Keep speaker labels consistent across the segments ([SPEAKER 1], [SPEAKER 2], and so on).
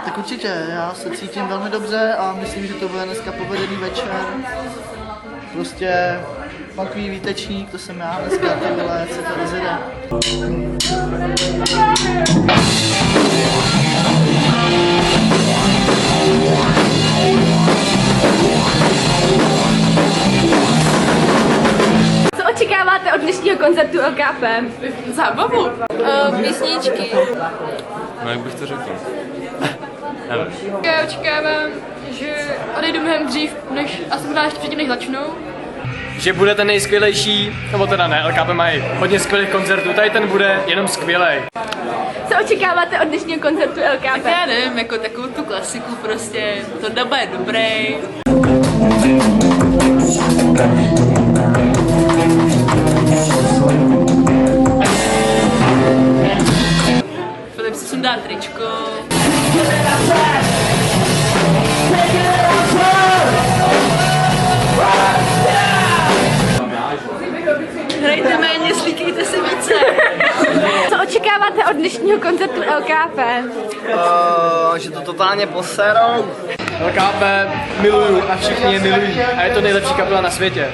[SPEAKER 1] Tak určitě, já se cítím velmi dobře a myslím, že to bude dneska povedený večer. Prostě punkový výtečník, to jsem já dneska, ty vole, se to rozjede.
[SPEAKER 2] Co očekáváte od dnešního koncertu LKP?
[SPEAKER 3] Zábavu.
[SPEAKER 2] Písničky.
[SPEAKER 4] No jak bych to řekl?
[SPEAKER 3] Já očekávám, že odejdu mnohem dřív, než asi možná ještě předtím, než začnou.
[SPEAKER 5] Že bude ten nejskvělejší, nebo teda ne, LKP mají hodně skvělých koncertů, tady ten bude jenom skvělej.
[SPEAKER 2] Co očekáváte od dnešního koncertu LKP?
[SPEAKER 3] Já nevím, jako takovou tu klasiku prostě, to doba je dobrý. Filip si sundá tričko. Hrajte méně, slíkejte se více.
[SPEAKER 2] Co očekáváte od dnešního koncertu LKP?
[SPEAKER 1] Že to totálně poserou.
[SPEAKER 5] LKP miluju a všichni je milují a je to nejlepší kapela na světě.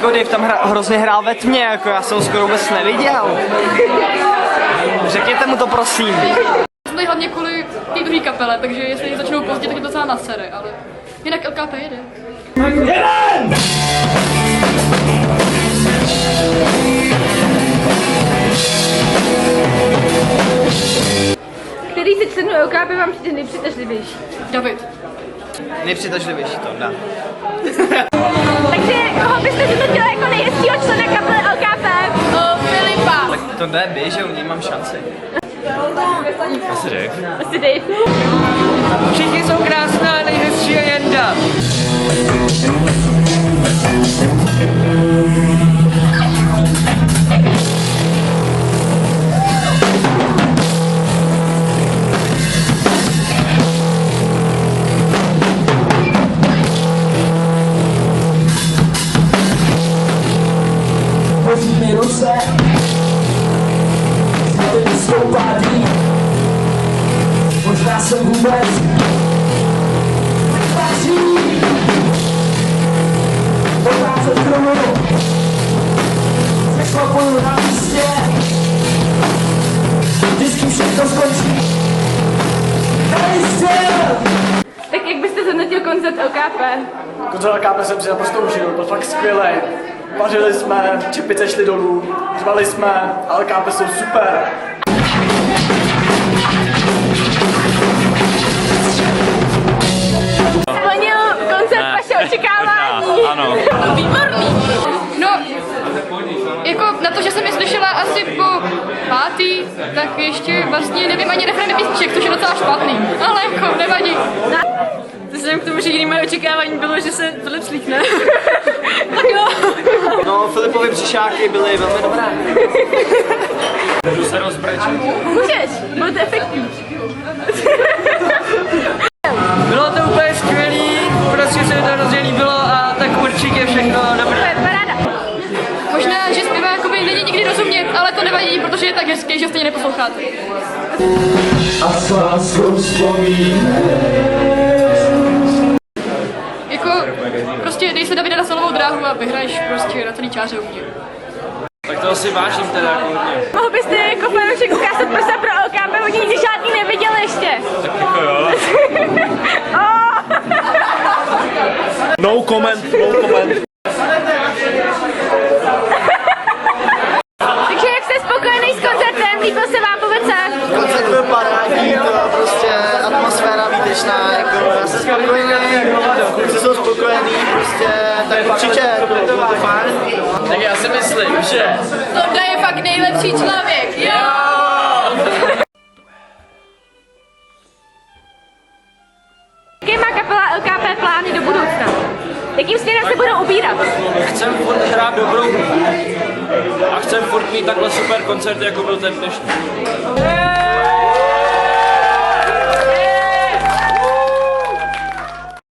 [SPEAKER 6] Dave tam hrozně hrál ve tmě, jako já jsem ho skoro vůbec neviděl. Řekněte mu to prosím.
[SPEAKER 3] Jsem tady hlavně kvůli té druhé kapele, takže jestli začnou pozdě, tak je to docela nasere, ale jinak LKP jede.
[SPEAKER 2] Který ze členů LKP vám přijde nejpřitažlivější?
[SPEAKER 3] David.
[SPEAKER 6] Nejpřitažlivější to, dá.
[SPEAKER 2] Takže koho byste zhodnotila jako nejhezčího člena kapely LKP?
[SPEAKER 3] Filipa.
[SPEAKER 6] Tak to jde, běžel, nemám šanci.
[SPEAKER 4] Asi řekl.
[SPEAKER 2] Asi Dave.
[SPEAKER 6] Všichni jsou krásná, nejhezčí je Jenda.
[SPEAKER 7] Vezmi ruce, zmatený stoupádí, možná jsem vůbec netváří. Odvázet kromu, přešlapuju na místě, vždycky všechno skončí na místě.
[SPEAKER 2] Tak jak byste zhodnotil koncert LKP?
[SPEAKER 5] Koncert LKP jsem si naprosto užil, byl fakt skvělej. Vařili jsme, čepice šly dolů, řvali jsme, LKP jsou super.
[SPEAKER 2] Splnil koncert vaše očekávání?
[SPEAKER 4] Ano.
[SPEAKER 3] Výborný. No, jako na to, že jsem je slyšela asi po pátý, tak ještě vlastně nevím ani refrény písniček, což je docela špatný, ale jako nevadí. Vzhledem k tomu, že jiný moje očekávání bylo, že se Filip slíkne. Tak jo.
[SPEAKER 6] No, Filipovy břišáky byly velmi dobré.
[SPEAKER 5] Můžu se rozbrečet.
[SPEAKER 2] Můžeš, bylo to efektní.
[SPEAKER 6] Bylo to úplně skvělý, prostě se mi to hrozně líbilo a tak určitě všechno dobré.
[SPEAKER 2] Paráda.
[SPEAKER 3] Možná, že zpěvá jakoby není nikdy rozumět, ale to nevadí, protože je tak hezký, že stejně neposloucháte.
[SPEAKER 7] A s láskou
[SPEAKER 3] Jako, prostě dej se Davida na solovou dráhu a vyhraješ prostě na celý čářovně.
[SPEAKER 4] Tak to asi vážím teda jako hodně.
[SPEAKER 2] Mohl byste jako fanoušek ukázat prsa pro LKP, oni nikdy žádný neviděl ještě.
[SPEAKER 4] Tak jako jo.
[SPEAKER 5] No comment, no comment.
[SPEAKER 2] Takže jak jste spokojený s koncertem, líbil se vám vůbec?
[SPEAKER 1] Koncert byl parádní, to byla prostě atmosféra výtečná, jako já jsem spokojený, kluci jsou spokojení, prostě, tak určitě, bylo to fajn.
[SPEAKER 4] Tak já si myslím, že...
[SPEAKER 3] Tonda je fakt nejlepší člověk, jo!
[SPEAKER 2] Jaké má kapela LKP plány do budoucna? Jakým směrem se budou ubírat?
[SPEAKER 6] Chcem furt hrát dobrou hudbu.
[SPEAKER 4] A chcem furt mít takhle super koncerty, jako byl ten dnešní.